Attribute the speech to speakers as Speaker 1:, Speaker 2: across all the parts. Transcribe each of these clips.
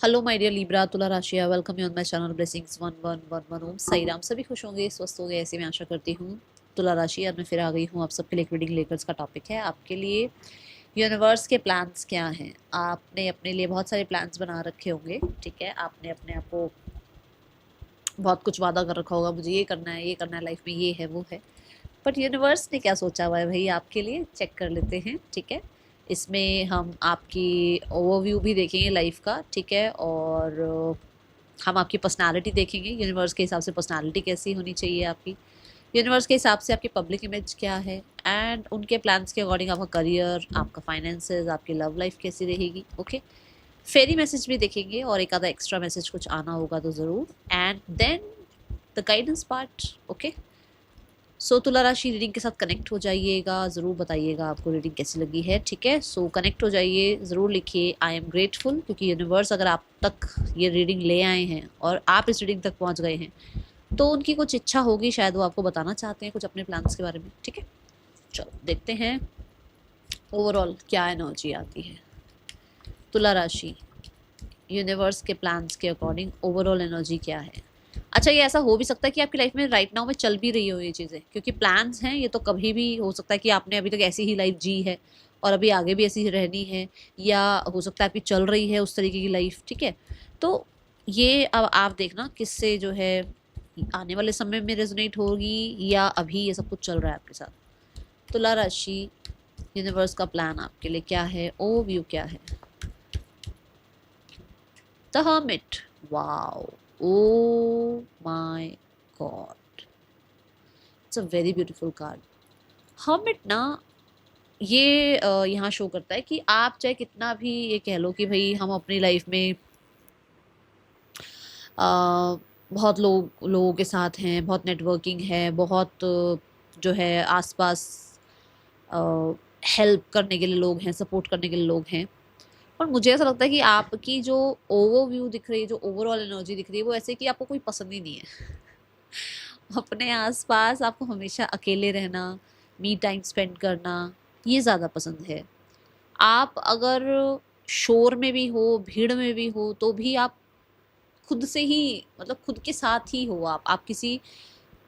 Speaker 1: Hello my dear Libra तुला राशिया, welcome you on my channel blessings 1111 Om Sai Ram. सभी खुश होंगे, स्वस्थ होंगे, ऐसे मैं आशा करती हूँ। तुला राशि आज मैं फिर आ गई हूँ आप सबके लिए। रीडिंग लेकर का टॉपिक है आपके लिए यूनिवर्स के प्लान्स क्या हैं। आपने अपने लिए बहुत सारे प्लान्स बना रखे होंगे, ठीक है। आपने अपने आप को बहुत कुछ वादा कर रखा होगा, मुझे ये करना है, ये करना है, लाइफ में ये है वो है। बट यूनिवर्स ने क्या सोचा हुआ है भाई आपके लिए, चेक कर लेते हैं, ठीक है। इसमें हम आपकी ओवरव्यू भी देखेंगे लाइफ का, ठीक है। और हम आपकी पर्सनालिटी देखेंगे, यूनिवर्स के हिसाब से पर्सनालिटी कैसी होनी चाहिए आपकी, यूनिवर्स के हिसाब से आपकी पब्लिक इमेज क्या है, एंड उनके प्लान्स के अकॉर्डिंग आपका करियर, आपका फाइनेंसेस, आपकी लव लाइफ कैसी रहेगी। ओके, फेरी मैसेज भी देखेंगे और एक आधा एक्स्ट्रा मैसेज कुछ आना होगा तो ज़रूर, and then the guidance part. Okay, so तुला राशि रीडिंग के साथ कनेक्ट हो जाइएगा, ज़रूर बताइएगा आपको रीडिंग कैसी लगी है, ठीक है। सो कनेक्ट हो जाइए, ज़रूर लिखिए आई एम ग्रेटफुल, क्योंकि यूनिवर्स अगर आप तक ये रीडिंग ले आए हैं और आप इस रीडिंग तक पहुंच गए हैं तो उनकी कुछ इच्छा होगी, शायद वो आपको बताना चाहते हैं कुछ अपने प्लान्स के बारे में, ठीक है। चलो देखते हैं ओवरऑल क्या एनर्जी आती है। तुला राशि यूनिवर्स के प्लान्स के अकॉर्डिंग ओवरऑल एनर्जी क्या है। अच्छा, ये ऐसा हो भी सकता है कि आपकी लाइफ में राइट नाउ में चल भी रही हो ये चीज़ें, क्योंकि प्लान्स हैं ये तो कभी भी हो सकता है कि आपने अभी तक ऐसी ही लाइफ जी है और अभी आगे भी ऐसी ही रहनी है, या हो सकता है आपकी चल रही है उस तरीके की लाइफ, ठीक है। तो ये अब आप देखना किससे जो है आने वाले समय में रेजोनेट होगी, या अभी ये सब कुछ चल रहा है आपके साथ। तुला राशि यूनिवर्स का प्लान आपके लिए क्या है, ओवरव्यू क्या है। The hermit, wow, oh my god, it's a very beautiful card। Hermit ना, ये यहाँ शो करता है कि आप चाहे कितना भी ये कह लो कि भाई हम अपनी लाइफ में बहुत लोगों के साथ हैं, बहुत नेटवर्किंग है, बहुत जो है आसपास हेल्प करने के लिए लोग हैं, सपोर्ट करने के लिए लोग हैं। और मुझे ऐसा लगता है कि आपकी जो ओवरव्यू दिख रही है, जो ओवरऑल एनर्जी दिख रही है, वो ऐसे कि आपको कोई पसंद ही नहीं है। अपने आसपास आपको हमेशा अकेले रहना, मी टाइम स्पेंड करना, ये ज़्यादा पसंद है। आप अगर शोर में भी हो, भीड़ में भी हो, तो भी आप खुद से ही, मतलब खुद के साथ ही हो। आप किसी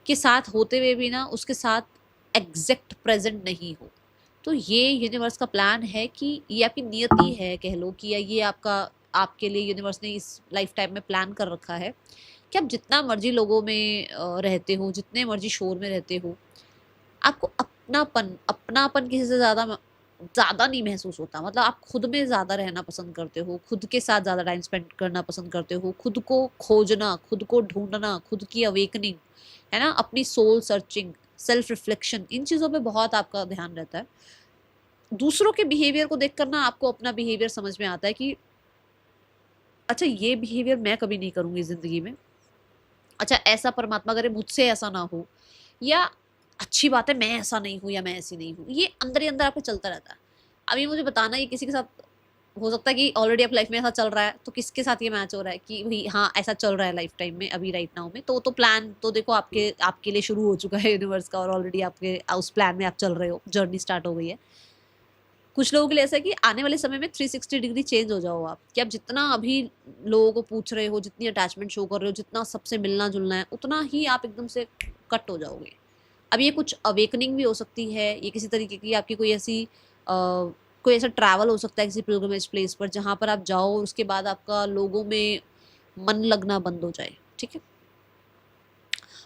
Speaker 1: के साथ होते हुए भी ना उसके साथ एग्जैक्ट प्रेजेंट नहीं हो। तो ये यूनिवर्स का प्लान है कि ये आपकी नियति है कह लो, कि या ये आपका, आपके लिए यूनिवर्स ने इस लाइफ टाइम में प्लान कर रखा है कि आप जितना मर्जी लोगों में रहते हो, जितने मर्जी शोर में रहते हो, आपको अपनापन अपनापन किसी से ज़्यादा ज़्यादा नहीं महसूस होता। मतलब आप खुद में ज़्यादा रहना पसंद करते हो, खुद के साथ ज़्यादा टाइम स्पेंड करना पसंद करते हो, खुद को खोजना, खुद को ढूंढना, खुद की अवेकनिंग, है ना, अपनी सोल सर्चिंग, सेल्फ रिफ्लेक्शन, इन चीज़ों पे बहुत आपका ध्यान रहता है। दूसरों के बिहेवियर को देख कर ना आपको अपना बिहेवियर समझ में आता है कि अच्छा ये बिहेवियर मैं कभी नहीं करूंगी जिंदगी में, अच्छा ऐसा परमात्मा करे मुझसे ऐसा ना हो, या अच्छी बात है मैं ऐसा नहीं हूँ या मैं ऐसी नहीं हूँ। ये अंदर ही अंदर आपको चलता रहता है। अभी मुझे बताना, ये किसी के साथ हो सकता है कि ऑलरेडी आप लाइफ में ऐसा चल रहा है, तो किसके साथ ये मैच हो रहा है कि भाई हाँ ऐसा चल रहा है लाइफ टाइम में अभी राइट नाउ में, तो प्लान तो देखो आपके आपके लिए शुरू हो चुका है यूनिवर्स का, और ऑलरेडी आपके उस प्लान में आप चल रहे हो, जर्नी स्टार्ट हो गई है। कुछ लोगों के लिए ऐसा है कि आने वाले समय में 360 डिग्री चेंज हो जाओ आप, कि आप जितना अभी लोगों को पूछ रहे हो, जितनी अटैचमेंट शो कर रहे हो, जितना सबसे मिलना जुलना है, उतना ही आप एकदम से कट हो जाओगे। अब ये कुछ अवेकनिंग भी हो सकती है, ये किसी तरीके की आपकी कोई ऐसी कोई ऐसा ट्रैवल हो सकता है किसी पिलग्रिमेज प्लेस पर, जहाँ पर आप जाओ और उसके बाद आपका लोगों में मन लगना बंद हो जाए, ठीक है।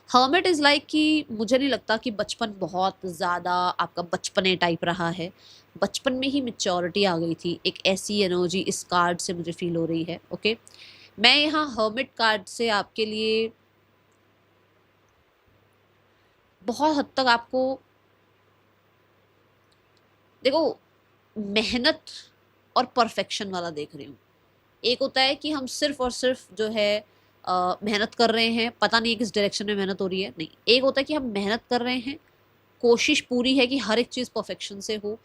Speaker 1: हर्मिट इज़ लाइक कि मुझे नहीं लगता कि बचपन बहुत ज़्यादा आपका बचपने टाइप रहा है, बचपन में ही मेच्योरिटी आ गई थी, एक ऐसी एनर्जी इस कार्ड से मुझे फील हो रही है। ओके, मैं यहाँ हर्मिट कार्ड से आपके लिए बहुत हद तक आपको, देखो, मेहनत और परफेक्शन वाला देख रही हूँ। एक होता है कि हम सिर्फ और सिर्फ जो है मेहनत कर रहे हैं, पता नहीं किस डायरेक्शन में मेहनत हो रही है, नहीं। एक होता है कि हम मेहनत कर रहे हैं, कोशिश पूरी है कि हर एक चीज़ परफेक्शन से हो,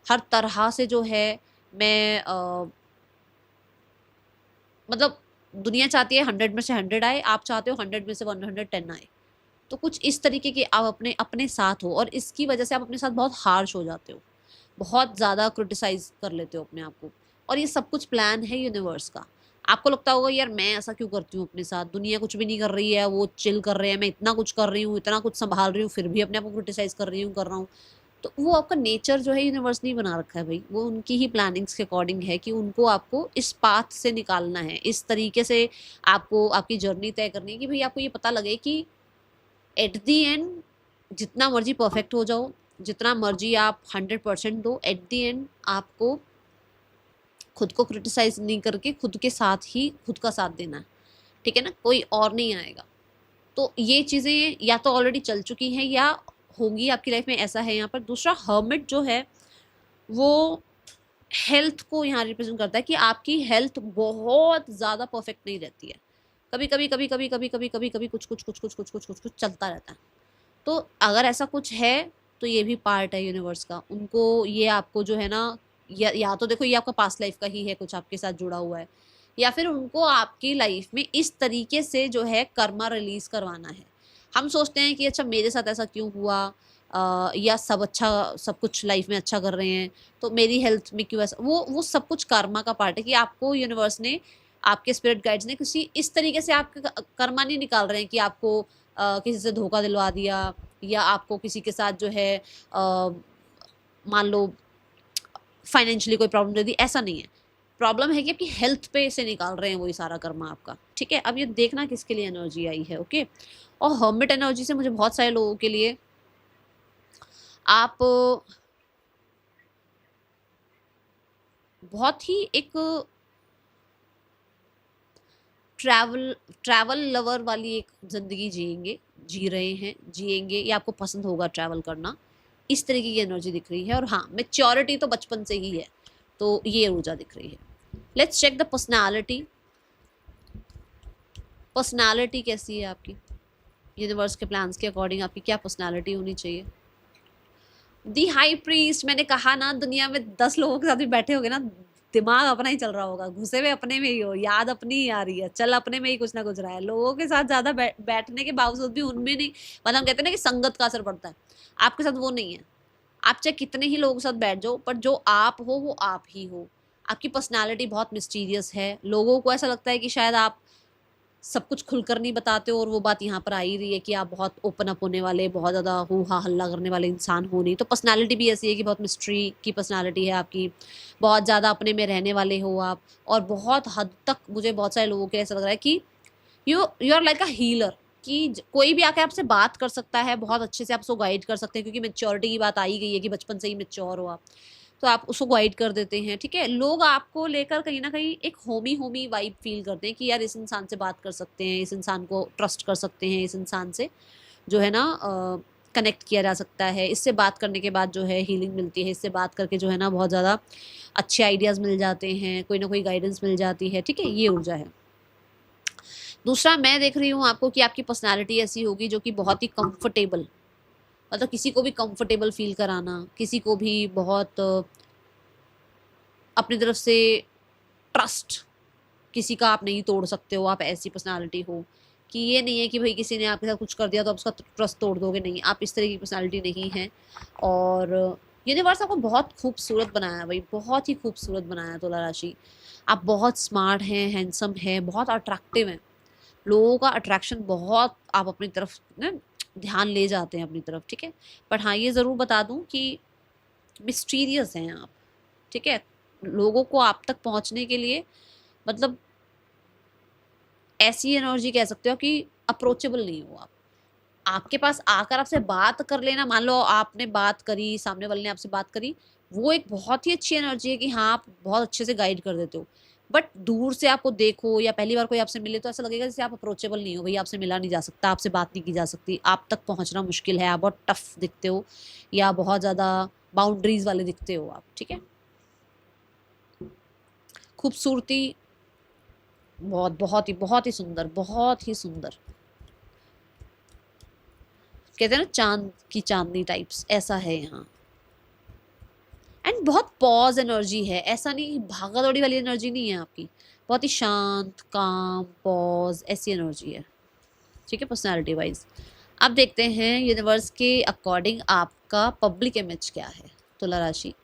Speaker 1: हर तरह से जो है मैं मतलब दुनिया चाहती है 100 में से 100 आए, आप चाहते हो 100 में से 110 आए। तो कुछ इस तरीके के आप अपने अपने साथ हो, और इसकी वजह से आप अपने साथ बहुत हार्श हो जाते हो, बहुत ज़्यादा क्रिटिसाइज कर लेते हो अपने आप को। और ये सब कुछ प्लान है यूनिवर्स का। आपको लगता होगा यार मैं ऐसा क्यों करती हूँ अपने साथ, दुनिया कुछ भी नहीं कर रही है, वो चिल कर रहे हैं, मैं इतना कुछ कर रही हूँ, इतना कुछ संभाल रही हूँ, फिर भी अपने आप को क्रिटिसाइज कर रही हूँ, कर रहा हूँ। तो वो आपका नेचर जो है यूनिवर्स ने बना रखा है भाई, वो उनकी ही प्लानिंग्स के अकॉर्डिंग है कि उनको आपको इस पाथ से निकालना है, इस तरीके से आपको आपकी जर्नी तय करनी है कि भाई आपको ये पता लगे कि एट दी एंड जितना मर्जी परफेक्ट हो जाओ, जितना मर्जी आप 100% दो, एट दी एंड आपको खुद को क्रिटिसाइज नहीं करके खुद के साथ ही खुद का साथ देना है, ठीक है ना, कोई और नहीं आएगा। तो ये चीज़ें या तो ऑलरेडी चल चुकी हैं या होंगी आपकी लाइफ में, ऐसा है यहाँ पर। दूसरा हर्मिट जो है वो हेल्थ को यहाँ रिप्रेजेंट करता है कि आपकी हेल्थ बहुत ज़्यादा परफेक्ट नहीं रहती है, कभी कभी कभी कभी कभी कभी कभी कभी कुछ कुछ कुछ कुछ कुछ कुछ कुछ कुछ चलता रहता है। तो अगर ऐसा कुछ है तो ये भी पार्ट है यूनिवर्स का, उनको ये आपको जो है ना, या तो देखो ये आपका पास्ट लाइफ का ही है, कुछ आपके साथ जुड़ा हुआ है, या फिर उनको आपकी लाइफ में इस तरीके से जो है कर्मा रिलीज करवाना है। हम सोचते हैं कि अच्छा मेरे साथ ऐसा क्यों हुआ, या सब अच्छा, सब कुछ लाइफ में अच्छा कर रहे हैं तो मेरी हेल्थ में क्यों ऐसा, वो सब कुछ कर्मा का पार्ट है कि आपको यूनिवर्स ने, आपके स्पिरिट गाइड्स ने किसी इस तरीके से आपके कर्मा नहीं निकाल रहे हैं कि आपको किसी से धोखा दिलवा दिया, या आपको किसी के साथ जो है मान लो फाइनेंशियली कोई प्रॉब्लम दे दी, ऐसा नहीं है। प्रॉब्लम है कि आपकी हेल्थ पे से निकाल रहे हैं वही सारा कर्मा आपका, ठीक है। अब ये देखना किसके लिए एनर्जी आई है, ओके। और हर्मिट एनर्जी से मुझे बहुत सारे लोगों के लिए आप बहुत ही एक ट्रैवल लवर वाली एक ज़िंदगी जी रहे हैं, जिएंगे, या आपको पसंद होगा ट्रैवल करना, इस तरीके की एनर्जी दिख रही है। और हाँ, मैच्योरिटी तो बचपन से ही है, तो ये ऊर्जा दिख रही है। Let's check the personality. Personality कैसी है आपकी, यूनिवर्स के प्लान्स के अकॉर्डिंग आपकी क्या पर्सनालिटी होनी चाहिए। दी हाई प्रीस्ट, मैंने कहा ना, दुनिया में 10 लोगों के साथ भी बैठे होगे ना, दिमाग अपना ही चल रहा होगा, घुसे हुए अपने में ही हो, याद अपनी ही आ रही है, चल अपने में ही कुछ ना कुछ रहा है। लोगों के साथ ज़्यादा बैठने के बावजूद भी उनमें नहीं, मतलब हम कहते हैं ना कि संगत का असर पड़ता है, आपके साथ वो नहीं है। आप चाहे कितने ही लोगों के साथ बैठ जाओ, पर जो आप हो वो आप ही हो। आपकी पर्सनालिटी बहुत मिस्टीरियस है, लोगों को ऐसा लगता है कि शायद आप सब कुछ खुलकर नहीं बताते हो, और वो बात यहाँ पर आ ही रही है कि आप बहुत ओपन अप होने वाले, बहुत ज़्यादा हू हा हल्ला करने वाले इंसान हो नहीं। तो पर्सनालिटी भी ऐसी है कि बहुत मिस्ट्री की पर्सनालिटी है आपकी, बहुत ज़्यादा अपने में रहने वाले हो आप, और बहुत हद तक मुझे बहुत सारे लोगों के ऐसा लग रहा है कि you are like a healer, कि कोई भी आकर आपसे बात कर सकता है, बहुत अच्छे से आप उसको गाइड कर सकते हैं, क्योंकि मेच्योरिटी की बात आ ही गई है कि बचपन से ही मेच्योर हो आप, तो आप उसको गाइड कर देते हैं, ठीक है। लोग आपको लेकर कहीं ना कहीं एक होमी होमी वाइब फील करते हैं कि यार इस इंसान से बात कर सकते हैं, इस इंसान को ट्रस्ट कर सकते हैं, इस इंसान से जो है ना कनेक्ट किया जा सकता है, इससे बात करने के बाद जो है हीलिंग मिलती है, इससे बात करके जो है ना बहुत ज़्यादा अच्छे आइडियाज़ मिल जाते हैं, कोई ना कोई गाइडेंस मिल जाती है, ठीक है। ये ऊर्जा है। दूसरा मैं देख रही हूँ आपको कि आपकी पर्सनालिटी ऐसी होगी जो कि बहुत ही कंफर्टेबल, मतलब किसी को भी कंफर्टेबल फील कराना, किसी को भी बहुत अपनी तरफ से ट्रस्ट, किसी का आप नहीं तोड़ सकते हो, आप ऐसी पर्सनालिटी हो कि ये नहीं है कि भाई किसी ने आपके साथ कुछ कर दिया तो आप उसका ट्रस्ट तोड़ दोगे, नहीं, आप इस तरह की पर्सनालिटी नहीं है। और यूनिवर्स आपको बहुत खूबसूरत बनाया है भाई, बहुत ही खूबसूरत बनाया है तुला राशि। आप बहुत स्मार्ट हैं, हैंडसम हैं, बहुत अट्रैक्टिव हैं, लोगों का अट्रैक्शन बहुत आप अपनी तरफ ना ध्यान ले जाते हैं अपनी तरफ, ठीक है। बट हाँ, ये ज़रूर बता दूं कि मिस्टीरियस हैं आप, ठीक है। लोगों को आप तक पहुंचने के लिए, मतलब ऐसी एनर्जी कह सकते हो कि अप्रोचेबल नहीं हो आप, आपके पास आकर आपसे बात कर लेना, मान लो आपने बात करी, सामने वाले ने आपसे बात करी, वो एक बहुत ही अच्छी एनर्जी है कि हाँ आप बहुत अच्छे से गाइड कर देते हो। बट दूर से आपको देखो या पहली बार कोई आपसे मिले तो ऐसा लगेगा जैसे आप अप्रोचेबल नहीं हो, भाई आपसे मिला नहीं जा सकता, आपसे बात नहीं की जा सकती, आप तक पहुंचना मुश्किल है, आप बहुत टफ दिखते हो, या बहुत ज़्यादा बाउंड्रीज वाले दिखते हो आप, ठीक है। खूबसूरती बहुत ही सुंदर, बहुत ही सुंदर, कहते हैं ना चांद की चांदनी टाइप्स, ऐसा है यहाँ। एंड बहुत पॉज एनर्जी है, ऐसा नहीं भागा दौड़ी वाली एनर्जी नहीं है आपकी, बहुत ही शांत, काम, पॉज, ऐसी एनर्जी है, ठीक है, पर्सनालिटी वाइज। अब देखते हैं यूनिवर्स के अकॉर्डिंग आपका पब्लिक इमेज क्या है तुला राशि।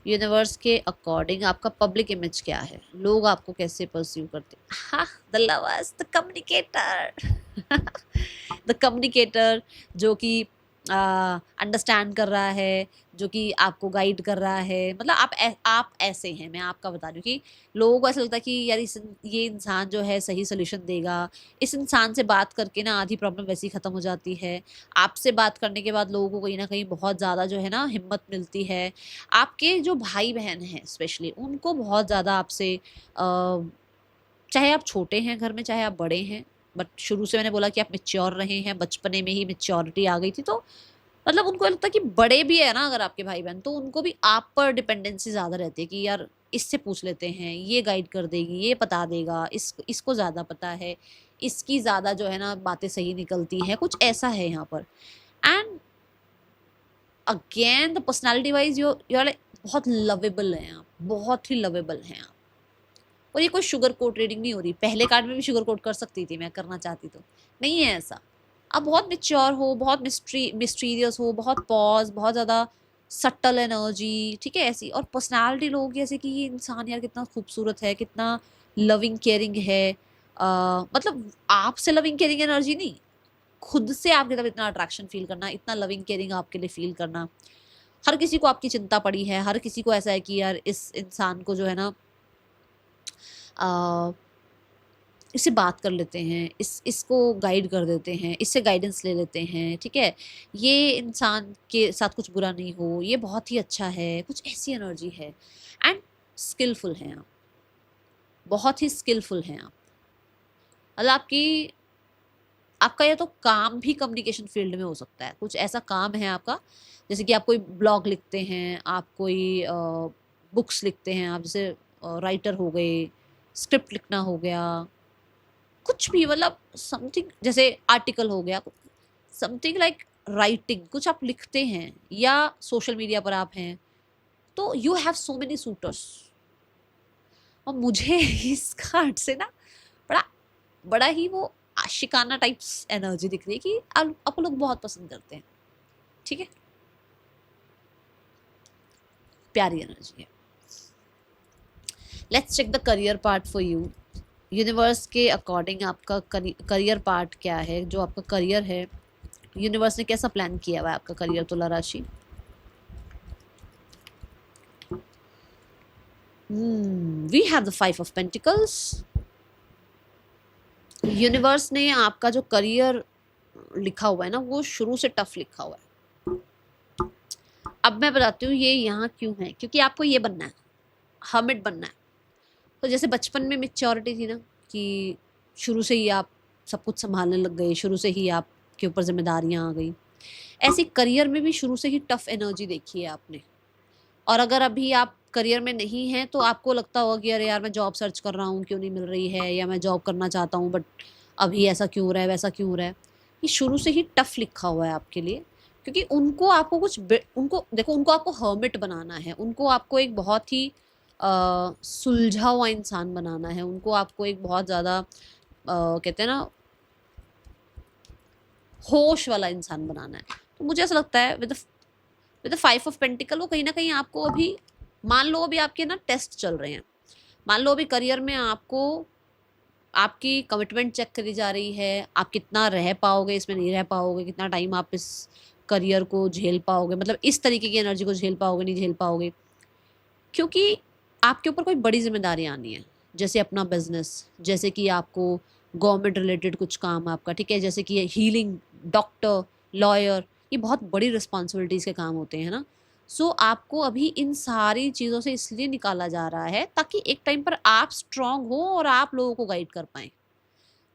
Speaker 1: यूनिवर्स के अकॉर्डिंग आपका पब्लिक इमेज क्या है, लोग आपको कैसे परसीव करते हैं? हाँ, the lovers, the communicator. The communicator जो कि अंडरस्टैंड कर रहा है, जो कि आपको गाइड कर रहा है, मतलब आप ऐसे हैं। मैं आपका बता रही हूँ कि लोगों को ऐसा लगता है कि यार ये इंसान जो है सही सोल्यूशन देगा। इस इंसान से बात करके ना आधी प्रॉब्लम वैसे ही ख़त्म हो जाती है। आपसे बात करने के बाद लोगों को कहीं ना कहीं बहुत ज़्यादा जो है ना हिम्मत मिलती है। आपके जो भाई बहन हैं स्पेशली, उनको बहुत ज़्यादा आपसे चाहे आप छोटे हैं घर में, चाहे आप बड़े हैं, बट शुरू से मैंने बोला कि आप मेच्योर रहे हैं, बचपने में ही मेच्योरिटी आ गई थी, तो मतलब उनको लगता है कि बड़े भी है ना अगर आपके भाई बहन, तो उनको भी आप पर डिपेंडेंसी ज़्यादा रहती है कि यार इससे पूछ लेते हैं, ये गाइड कर देगी, ये बता देगा, इसको ज़्यादा पता है, इसकी ज़्यादा जो है ना बातें सही निकलती हैं, कुछ ऐसा है यहाँ पर। And again the personality wise you are बहुत लवेबल हैं आप, बहुत ही लवेबल हैं आप। और ये कोई शुगर कोट रीडिंग नहीं हो रही। पहले कार्ड में भी शुगर कोट कर सकती थी मैं, करना चाहती तो, नहीं है ऐसा। आप बहुत मेच्योर हो, बहुत मिस्टीरियस हो, बहुत पॉज, बहुत ज़्यादा सटल एनर्जी, ठीक है ऐसी। और पर्सनालिटी लोगों की ऐसे कि ये इंसान यार कितना खूबसूरत है, कितना लविंग केयरिंग है। मतलब आपसे लविंग केयरिंग एनर्जी नहीं, खुद से आपकी तरफ इतना अट्रैक्शन फील करना, इतना लविंग केयरिंग आपके लिए फील करना। हर किसी को आपकी चिंता पड़ी है, हर किसी को ऐसा है कि यार इस इंसान को जो है ना इससे बात कर लेते हैं, इसको गाइड कर देते हैं, इससे गाइडेंस ले लेते हैं, ठीक है। ये इंसान के साथ कुछ बुरा नहीं हो, ये बहुत ही अच्छा है, कुछ ऐसी एनर्जी है। एंड स्किलफुल हैं आप, बहुत ही स्किलफुल हैं आप। मतलब आपका या तो काम भी कम्युनिकेशन फील्ड में हो सकता है, कुछ ऐसा काम है आपका, जैसे कि आप कोई ब्लॉग लिखते हैं, आप कोई बुक्स लिखते हैं, आप जैसे राइटर हो गए, स्क्रिप्ट लिखना हो गया, कुछ भी, मतलब समथिंग, जैसे आर्टिकल हो गया, समथिंग लाइक राइटिंग, कुछ आप लिखते हैं, या सोशल मीडिया पर आप हैं, तो you have so many suitors. और मुझे इस कार्ड से ना बड़ा बड़ा ही वो आशिकाना टाइप्स एनर्जी दिख रही है कि आपको लोग बहुत पसंद करते हैं, ठीक है, प्यारी एनर्जी है। Let's check the career part for you. Universe के अकॉर्डिंग आपका करियर पार्ट क्या है, जो आपका करियर है, यूनिवर्स ने कैसा प्लान किया हुआ है आपका करियर, तुला राशि। We have the 5 of pentacles. Universe ने आपका जो करियर लिखा हुआ है ना, वो शुरू से टफ लिखा हुआ है। अब मैं बताती हूँ ये यहाँ क्यों है, क्योंकि आपको ये बनना है, हर्मिट बनना है। तो जैसे बचपन में मेच्योरिटी थी ना, कि शुरू से ही आप सब कुछ संभालने लग गए, शुरू से ही आपके ऊपर जिम्मेदारियां आ गई, ऐसे करियर में भी शुरू से ही टफ एनर्जी देखी है आपने। और अगर अभी आप करियर में नहीं हैं तो आपको लगता होगा कि अरे यार मैं जॉब सर्च कर रहा हूँ, क्यों नहीं मिल रही है, या मैं जॉब करना चाहता हूँ बट अभी ऐसा क्यों हो रहा है, वैसा क्यों हो रहा है। ये शुरू से ही टफ लिखा हुआ है आपके लिए, क्योंकि उनको आपको उनको देखो, उनको आपको हर्मिट बनाना है, उनको आपको एक बहुत ही सुलझा हुआ इंसान बनाना है, उनको आपको एक बहुत ज़्यादा कहते हैं ना होश वाला इंसान बनाना है। तो मुझे ऐसा लगता है विद द 5 ऑफ पेंटिकल, वो कहीं ना कहीं आपको अभी, मान लो अभी आपके ना टेस्ट चल रहे हैं, मान लो अभी करियर में आपको आपकी कमिटमेंट चेक करी जा रही है, आप कितना रह पाओगे इसमें, नहीं रह पाओगे, कितना टाइम आप इस करियर को झेल पाओगे, मतलब इस तरीके की एनर्जी को झेल पाओगे, नहीं झेल पाओगे, क्योंकि आपके ऊपर कोई बड़ी जिम्मेदारी आनी है, जैसे अपना बिजनेस, जैसे कि आपको गवर्नमेंट रिलेटेड कुछ काम आपका, ठीक है, जैसे कि हीलिंग, डॉक्टर, लॉयर, ये बहुत बड़ी रिस्पॉन्सिबिलिटीज़ के काम होते हैं ना। सो आपको अभी इन सारी चीज़ों से इसलिए निकाला जा रहा है ताकि एक टाइम पर आप स्ट्रांग हो और आप लोगों को गाइड कर पाएँ।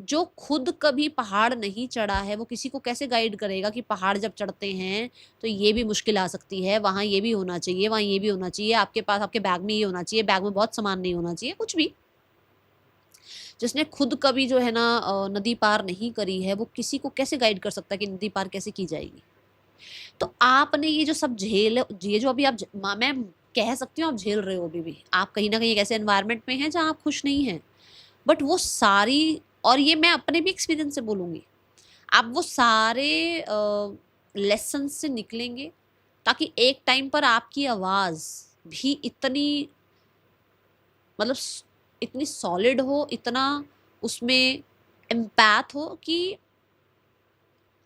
Speaker 1: जो खुद कभी पहाड़ नहीं चढ़ा है वो किसी को कैसे गाइड करेगा कि पहाड़ जब चढ़ते हैं तो ये भी मुश्किल आ सकती है, वहाँ ये भी होना चाहिए, वहाँ ये भी होना चाहिए, आपके पास आपके बैग में ये होना चाहिए, बैग में बहुत सामान नहीं होना चाहिए, कुछ भी। जिसने खुद कभी जो है ना नदी पार नहीं करी है, वो किसी को कैसे गाइड कर सकता है कि नदी पार कैसे की जाएगी। तो आपने ये जो सब ये जो अभी आप मैं कह सकती हूँ आप झेल रहे हो, अभी भी आप कहीं ना कहीं एक ऐसे एनवायरनमेंट में हैं जहाँ आप खुश नहीं हैं, बट वो सारी, और ये मैं अपने भी एक्सपीरियंस से बोलूँगी, आप वो सारे लेसन से निकलेंगे ताकि एक टाइम पर आपकी आवाज़ भी इतनी मतलब इतनी सॉलिड हो, इतना उसमें एम्पैथ हो कि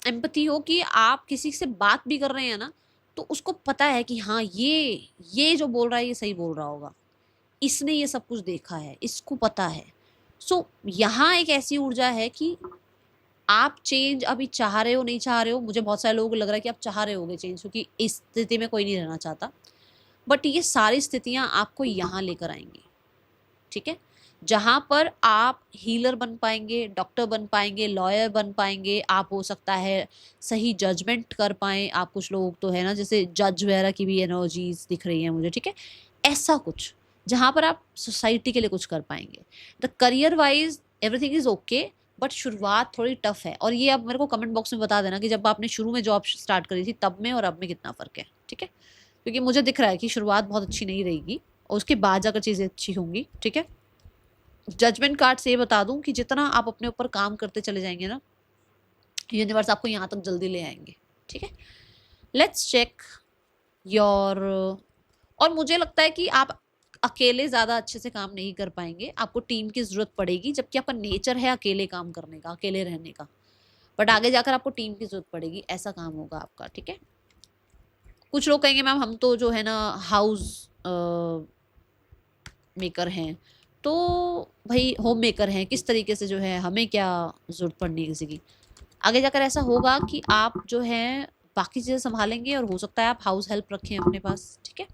Speaker 1: एम्पैथी हो कि आप किसी से बात भी कर रहे हैं ना तो उसको पता है कि हाँ ये जो बोल रहा है ये सही बोल रहा होगा, इसने ये सब कुछ देखा है, इसको पता है। सो यहाँ एक ऐसी ऊर्जा है कि आप चेंज अभी चाह रहे हो नहीं चाह रहे हो, मुझे बहुत सारे लोगों को लग रहा है कि आप चाह रहे होगे चेंज, क्योंकि इस स्थिति में कोई नहीं रहना चाहता, बट ये सारी स्थितियां आपको यहाँ लेकर आएंगी, ठीक है, जहां पर आप हीलर बन पाएंगे, डॉक्टर बन पाएंगे, लॉयर बन पाएंगे, आप हो सकता है सही जजमेंट कर पाए। आप कुछ लोग तो है ना जैसे जज वगैरह की भी एनर्जीज दिख रही है मुझे, ठीक है, ऐसा कुछ जहां पर आप सोसाइटी के लिए कुछ कर पाएंगे। The career wise everything is okay, but शुरुआत थोड़ी टफ है। और ये आप मेरे को कमेंट बॉक्स में बता देना कि जब आपने शुरू में जॉब स्टार्ट करी थी तब में और अब में कितना फर्क है, ठीक है, क्योंकि मुझे दिख रहा है कि शुरुआत बहुत अच्छी नहीं रहेगी और उसके बाद जाकर चीज़ें अच्छी होंगी, ठीक है। जजमेंट कार्ड से ये बता दूं कि जितना आप अपने ऊपर काम करते चले जाएंगे ना, यूनिवर्स आपको यहाँ तक जल्दी ले आएंगे, ठीक है। लेट्स चेक योर, और मुझे लगता है कि आप अकेले ज़्यादा अच्छे से काम नहीं कर पाएंगे, आपको टीम की ज़रूरत पड़ेगी, जबकि आपका नेचर है अकेले काम करने का, अकेले रहने का, बट आगे जाकर आपको टीम की ज़रूरत पड़ेगी, ऐसा काम होगा आपका, ठीक है। कुछ लोग कहेंगे मैम हम तो जो है ना हाउस मेकर हैं, तो भाई होम मेकर हैं, किस तरीके से जो है हमें क्या ज़रूरत पड़नी है किसी की। आगे जाकर ऐसा होगा कि आप जो है बाकी चीज़ें संभालेंगे और हो सकता है आप हाउस हेल्प रखें अपने पास, ठीक है।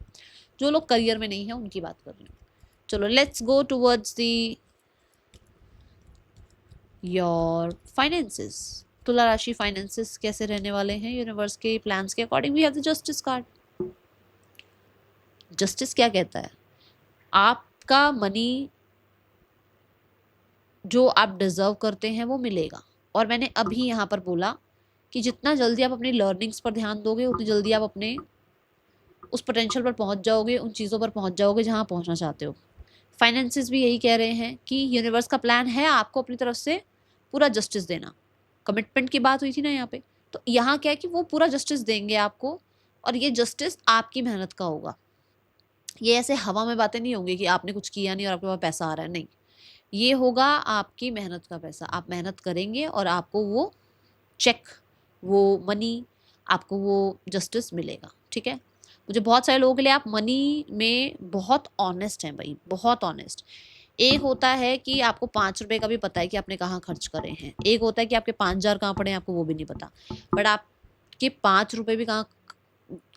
Speaker 1: जो लोग करियर में नहीं है उनकी बात कर रही हूँ। चलो let's go towards the your finances. तुला राशि फाइनेंसेस कैसे रहने वाले हैं यूनिवर्स के प्लान्स के according. We have the justice card. Justice क्या कहता है, आपका मनी जो आप डिजर्व करते हैं वो मिलेगा। और मैंने अभी यहाँ पर बोला कि जितना जल्दी आप अपनी लर्निंग्स पर ध्यान दोगे उतनी जल्दी आप अपने उस पोटेंशियल पर पहुंच जाओगे, उन चीज़ों पर पहुंच जाओगे जहां पहुंचना चाहते हो। फाइनेंसिस भी यही कह रहे हैं कि यूनिवर्स का प्लान है आपको अपनी तरफ से पूरा जस्टिस देना। कमिटमेंट की बात हुई थी ना यहाँ पे, तो यहाँ क्या है कि वो पूरा जस्टिस देंगे आपको, और ये जस्टिस आपकी मेहनत का होगा। ये ऐसे हवा में बातें नहीं होंगी कि आपने कुछ किया नहीं और आपके पास पैसा आ रहा है, नहीं, ये होगा आपकी मेहनत का पैसा। आप मेहनत करेंगे और आपको वो चेक, वो मनी, आपको वो जस्टिस मिलेगा, ठीक है। मुझे बहुत सारे लोगों के लिए आप मनी में बहुत ऑनेस्ट हैं भाई, बहुत ऑनेस्ट। एक होता है कि आपको 5 रुपए का भी पता है कि आपने कहाँ खर्च करे हैं, एक होता है कि आपके 5,000 कहाँ पड़े हैं आपको वो भी नहीं पता, बट आपके 5 रुपए भी कहाँ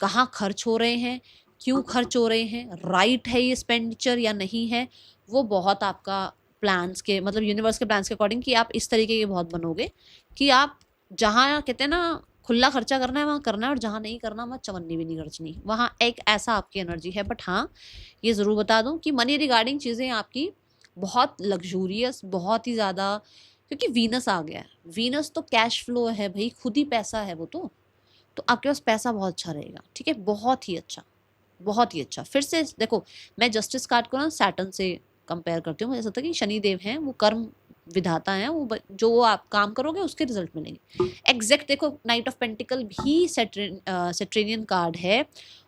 Speaker 1: कहाँ खर्च हो रहे हैं, क्यों खर्च हो रहे हैं, राइट है ये एक्सपेंडिचर या नहीं है, वो बहुत आपका प्लान्स के मतलब यूनिवर्स के प्लान्स के अकॉर्डिंग कि आप इस तरीके के बहुत बनोगे कि आप जहाँ कहते हैं ना खुला खर्चा करना है वहाँ करना है, और जहाँ नहीं करना वहाँ चवन्नी भी नहीं खर्चनी, वहाँ एक ऐसा आपकी एनर्जी है। बट हाँ ये ज़रूर बता दूँ कि मनी रिगार्डिंग चीज़ें आपकी बहुत लग्जूरियस, बहुत ही ज़्यादा, क्योंकि वीनस आ गया है। वीनस तो कैश फ्लो है भाई, खुद ही पैसा है वो तो आपके पास पैसा बहुत अच्छा रहेगा, ठीक है, बहुत ही अच्छा, बहुत ही अच्छा। फिर से देखो, मैं जस्टिस कार्ड को ना सैटर्न से कंपेयर करती हूँ। मुझे ऐसा लगता है कि शनिदेव हैं, वो कर्म विधाता हैं, वो जो आप काम करोगे उसके रिजल्ट मिलेंगे। एग्जैक्ट देखो, नाइट ऑफ पेंटिकल भी सेट्रेनियन कार्ड है,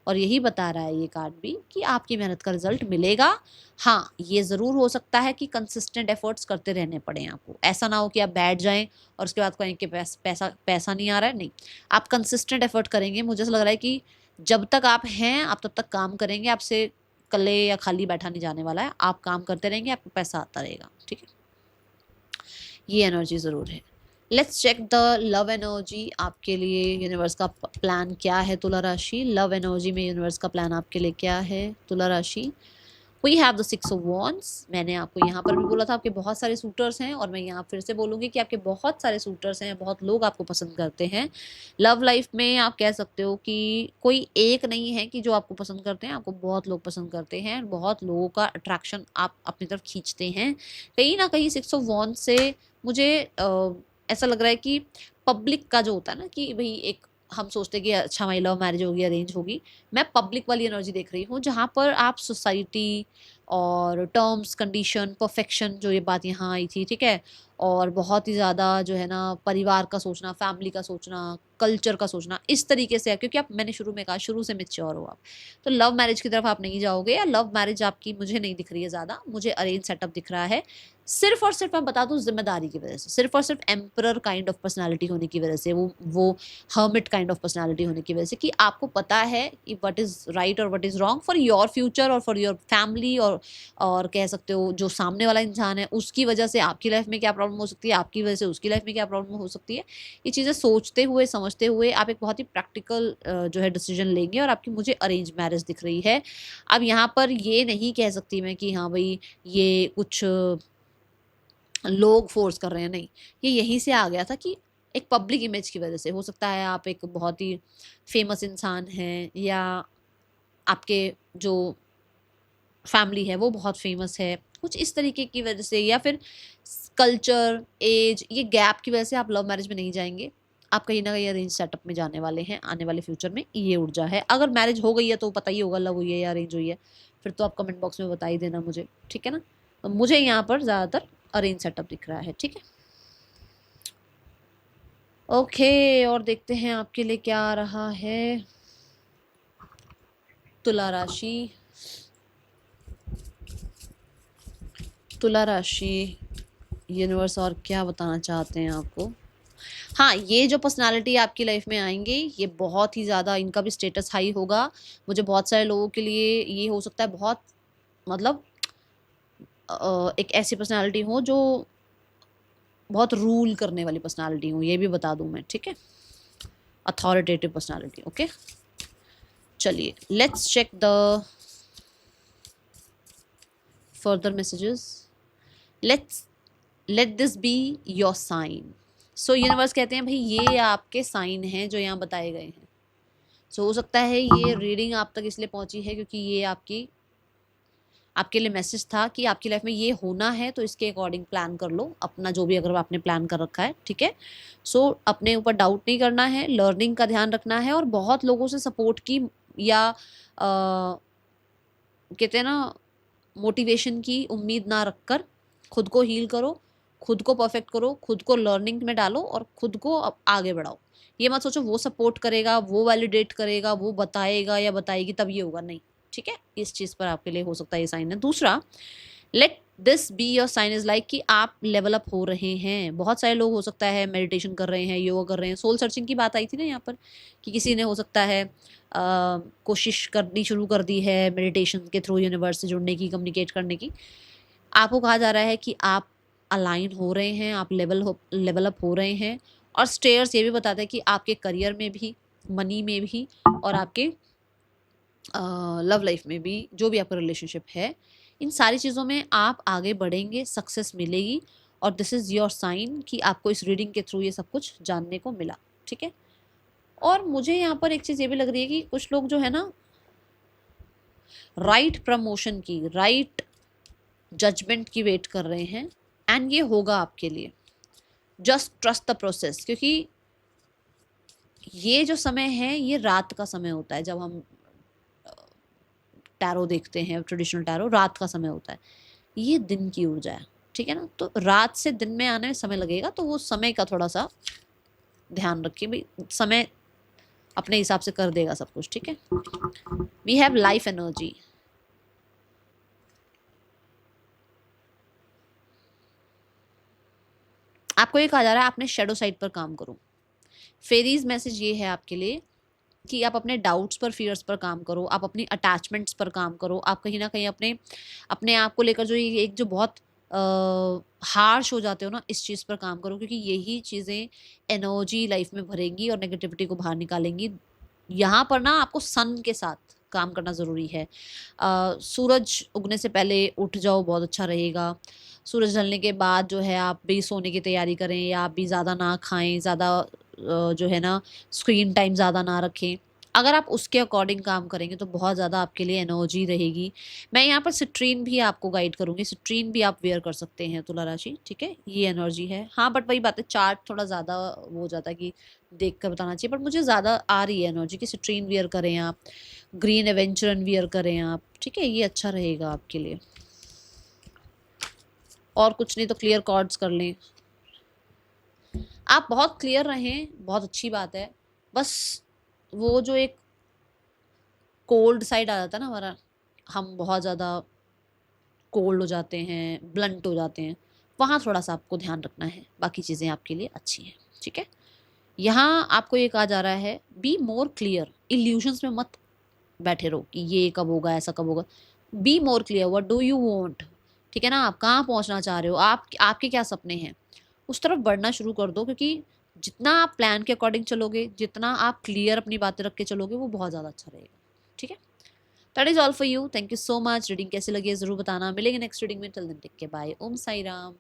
Speaker 1: और यही बता रहा है ये कार्ड भी कि आपकी मेहनत का रिजल्ट मिलेगा। हाँ ये ज़रूर हो सकता है कि कंसिस्टेंट एफर्ट्स करते रहने पड़े आपको, ऐसा ना हो कि आप बैठ जाएं और उसके बाद कहें कि पैसा नहीं आ रहा है, नहीं, आप कंसिस्टेंट एफर्ट करेंगे। मुझे ऐसा लग रहा है कि जब तक आप हैं आप तब तक काम करेंगे, आपसे कल्ले या खाली बैठा नहीं जाने वाला है, आप काम करते रहेंगे, आपको पैसा आता रहेगा, ठीक है, ये एनर्जी ज़रूर है। Let's check the love energy आपके लिए, यूनिवर्स का प्लान क्या है तुला राशि। लव एनर्जी में यूनिवर्स का प्लान आपके लिए क्या है तुला राशि। We have the 6 of wands. मैंने आपको यहाँ पर भी बोला था आपके बहुत सारे सूटर्स हैं, और मैं यहाँ फिर से बोलूँगी कि आपके बहुत सारे सूटर्स हैं, बहुत लोग आपको पसंद करते हैं। लव लाइफ में आप कह सकते हो कि कोई एक नहीं है कि जो आपको पसंद करते हैं, आपको बहुत लोग पसंद करते हैं, बहुत लोगों का अट्रैक्शन आप अपनी तरफ खींचते हैं। कहीं ना कहीं 6 ऑफ वॉन्ड्स से मुझे ऐसा लग रहा है कि पब्लिक का जो होता है ना कि भाई एक हम सोचते हैं कि अच्छा हमारी लव मैरिज होगी, अरेंज होगी, मैं पब्लिक वाली एनर्जी देख रही हूँ जहाँ पर आप सोसाइटी और टर्म्स कंडीशन परफेक्शन, जो ये बात यहाँ आई थी, ठीक है। और बहुत ही ज़्यादा जो है ना परिवार का सोचना, फैमिली का सोचना, कल्चर का सोचना, इस तरीके से है, क्योंकि आप, मैंने शुरू में कहा, शुरू से मैच्योर हो आप। तो लव मैरिज की तरफ आप नहीं जाओगे, या लव मैरिज आपकी मुझे नहीं दिख रही है ज़्यादा, मुझे अरेंज सेटअप दिख रहा है। सिर्फ और सिर्फ मैं बता दूं जिम्मेदारी की वजह से, सिर्फ और सिर्फ एम्परर काइंड ऑफ पर्सनालिटी होने की वजह से, वो हर्मिट काइंड ऑफ पर्सनालिटी होने की वजह से, कि आपको पता है कि व्हाट इज राइट और what is wrong for your future और फॉर योर फैमिली, और कह सकते हो जो सामने वाला इंसान है उसकी वजह से आपकी लाइफ में क्या प्रॉब्लम हो सकती है, आपकी वजह से उसकी लाइफ में क्या प्रॉब्लम हो सकती है। ये चीज़ें सोचते हुए समझते हुए आप एक बहुत ही प्रैक्टिकल जो है डिसीजन लेंगे, और आपकी मुझे अरेंज मैरिज दिख रही है। अब यहाँ पर ये नहीं कह सकती मैं कि हाँ भाई ये कुछ लोग फोर्स कर रहे हैं, नहीं, ये यहीं से आ गया था कि एक पब्लिक इमेज की वजह से। हो सकता है आप एक बहुत ही फेमस इंसान हैं, या आपके जो फैमिली है वो बहुत फेमस है, कुछ इस तरीके की वजह से, या फिर कल्चर, एज, ये गैप की वजह से आप लव मैरिज में नहीं जाएंगे। आप कहीं ना कहीं अरेंज सेटअप में जाने वाले हैं आने वाले फ्यूचर में, ये ऊर्जा है। अगर मैरिज हो गई है तो पता ही होगा लव हुई है या अरेंज हुई है, फिर तो आप कमेंट बॉक्स में बता ही देना मुझे, ठीक है ना। तो मुझे यहाँ पर ज़्यादातर अरेंज सेटअप दिख रहा है, ठीक है। ओके, और देखते हैं आपके लिए क्या आ रहा है। तुला राशि, तुला राशि, यूनिवर्स और क्या बताना चाहते हैं आपको। हाँ, ये जो पर्सनालिटी आपकी लाइफ में आएंगे, ये बहुत ही ज़्यादा, इनका भी स्टेटस हाई होगा। मुझे बहुत सारे लोगों के लिए ये हो सकता है बहुत, मतलब एक ऐसी पर्सनालिटी हो जो बहुत रूल करने वाली पर्सनालिटी हो, ये भी बता दूं मैं, ठीक है। Authoritative personality, okay. चलिए let's check the further messages. Let this be your sign. So universe कहते हैं भाई ये आपके साइन हैं जो यहाँ बताए गए हैं। सो हो सकता है ये रीडिंग आप तक इसलिए पहुंची है क्योंकि ये आपके लिए मैसेज था कि आपकी लाइफ में ये होना है, तो इसके अकॉर्डिंग प्लान कर लो अपना, जो भी अगर आपने प्लान कर रखा है, ठीक है। सो अपने ऊपर डाउट नहीं करना है, लर्निंग का ध्यान रखना है, और बहुत लोगों से सपोर्ट की या कहते हैं ना मोटिवेशन की उम्मीद ना रखकर खुद को हील करो, खुद को परफेक्ट करो, खुद को लर्निंग में डालो और खुद को आगे बढ़ाओ। ये मत सोचो वो सपोर्ट करेगा, वो वैलिडेट करेगा, वो बताएगा या बताएगी तब ये होगा, नहीं, ठीक है। इस चीज़ पर आपके लिए हो सकता है ये साइन है। दूसरा, let this be your sign is like कि आप लेवल अप हो रहे हैं। बहुत सारे लोग हो सकता है मेडिटेशन कर रहे हैं, योगा कर रहे हैं, सोल सर्चिंग की बात आई थी ना यहाँ पर, कि किसी ने हो सकता है कोशिश करनी शुरू कर दी है मेडिटेशन के थ्रू यूनिवर्स से जुड़ने की, कम्युनिकेट करने की। आपको कहा जा रहा है कि आप अलाइन हो रहे हैं, आप लेवल अप हो रहे हैं। और स्टेयर्स ये भी बताते हैं कि आपके करियर में भी, मनी में भी, और आपके लव लाइफ में भी, जो भी आपका रिलेशनशिप है, इन सारी चीज़ों में आप आगे बढ़ेंगे, सक्सेस मिलेगी। और दिस इज़ योर साइन कि आपको इस रीडिंग के थ्रू ये सब कुछ जानने को मिला, ठीक है। और मुझे यहाँ पर एक चीज़ ये भी लग रही है कि कुछ लोग जो है ना राइट प्रमोशन की, राइट जजमेंट की वेट कर रहे हैं, एंड ये होगा आपके लिए। जस्ट ट्रस्ट द प्रोसेस, क्योंकि ये जो समय है ये रात का समय होता है। जब हम टैरो देखते हैं, ट्रेडिशनल टैरो, रात का समय होता है, ये दिन की ऊर्जा है, ठीक है ना। तो रात से दिन में आने में समय लगेगा, तो वो समय का थोड़ा सा ध्यान रखिए भाई, समय अपने हिसाब से कर देगा सब कुछ, ठीक है। We have life energy. आपको ये कहा जा रहा है आपने शेडो साइड पर काम करो। फेरीज मैसेज ये है आपके लिए कि आप अपने डाउट्स पर, फियर्स पर काम करो, आप अपनी अटैचमेंट्स पर काम करो, आप कहीं ना कहीं अपने अपने आप को लेकर जो एक जो बहुत हार्श हो जाते हो ना, इस चीज़ पर काम करो, क्योंकि यही चीज़ें एनर्जी लाइफ में भरेंगी और नेगेटिविटी को बाहर निकालेंगी। यहाँ पर ना आपको सन के साथ काम करना ज़रूरी है। सूरज उगने से पहले उठ जाओ, बहुत अच्छा रहेगा। सूरज ढलने के बाद जो है आप भी सोने की तैयारी करें, या आप भी ज़्यादा ना खाएं, ज़्यादा जो है ना स्क्रीन टाइम ज़्यादा ना रखें। अगर आप उसके अकॉर्डिंग काम करेंगे तो बहुत ज़्यादा आपके लिए एनर्जी रहेगी। मैं यहाँ पर सिट्रीन भी आपको गाइड करूँगी, सिट्रीन भी आप वेयर कर सकते हैं तुला राशि, ठीक है। ये एनर्जी है, हाँ, बट वही बात है, चार्ट थोड़ा ज़्यादा वो हो जाता है कि देख कर बताना चाहिए, बट मुझे ज़्यादा आ रही है एनर्जी कि सिट्रीन वेयर करें आप, ग्रीन एवेंचरन वेयर करें आप, ठीक है, ये अच्छा रहेगा आपके लिए। और कुछ नहीं तो क्लियर कॉर्ड्स कर लें। आप बहुत क्लियर रहें, बहुत अच्छी बात है। बस वो जो एक कोल्ड साइड आ जाता है ना हमारा, हम बहुत ज़्यादा कोल्ड हो जाते हैं, ब्लंट हो जाते हैं, वहाँ थोड़ा सा आपको ध्यान रखना है। बाकी चीज़ें आपके लिए अच्छी हैं, ठीक है। यहाँ आपको ये कहा जा रहा है बी मोर क्लियर, इल्यूजन्स में मत बैठे रहो कि ये कब होगा, ऐसा कब होगा। Be more clear, what do you want, ठीक है ना। आप कहाँ पहुँचना चाह रहे हो, आप आपके क्या सपने हैं, उस तरफ बढ़ना शुरू कर दो। क्योंकि जितना आप प्लान के अकॉर्डिंग चलोगे, जितना आप क्लियर अपनी बातें रख के चलोगे, वो बहुत ज़्यादा अच्छा रहेगा, ठीक है। That is all for you. Thank you so much. Reading कैसी लगी है ज़रूर बताना। मिलेंगे नेक्स्ट रीडिंग में। Till then take care, bye. Om Sai Ram.